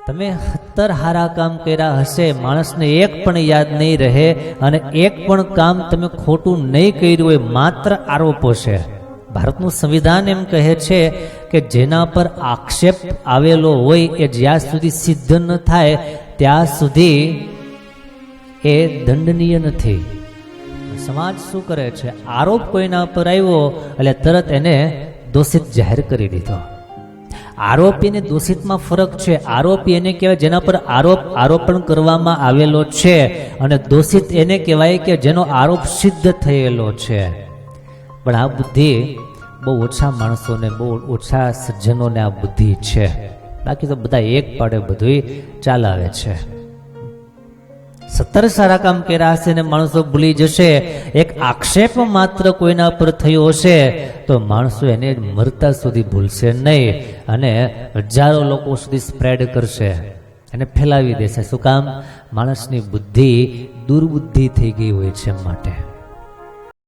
તમે 70 હારા કામ કર્યા હશે, માણસને એક પણ યાદ નહીં રહે અને એક પણ કામ તમે ખોટું નહીં કર્યું હોય, માત્ર આરોપો છે. ભારતનું સંવિધાન એમ કહે છે કે જેના પર આક્ષેપ આવેલો હોય એ જ્યાં સુધી સિદ્ધ ન થાય ત્યાં સુધી એ દંડનીય નથી. સમાજ શું કરે છે? આરોપ કોઈના પર આવ્યો એટલે તરત એને દોષિત જાહેર કરી દીધો. આરોપી અને દોષિતમાં ફરક છે. આરોપી એને કહેવાય જેના પર આરોપણ કરવામાં આવેલો છે, અને દોષિત એને કહેવાય કે જેનો આરોપ સિદ્ધ થયેલો છે. પણ આ બુદ્ધિ બહુ ઓછા માણસોને, બહુ ઓછા સજ્જનોને આ બુદ્ધિ છે. બાકી તો બધા એક પાડે બધું ચાલાવે છે. 70 સારા કામ કર્યા હશે ને માણસો ભૂલી જશે, એક આક્ષેપ માત્ર કોઈના પર થયો હશે તો માણસો એને મરતા સુધી ભૂલશે નહીં, અને હજારો લોકો સુધી સ્પ્રેડ કરશે, એને ફેલાવી દેશે. શું કામ? માણસની બુદ્ધિ દુર્બુદ્ધિ થઈ ગઈ હોય છે માટે.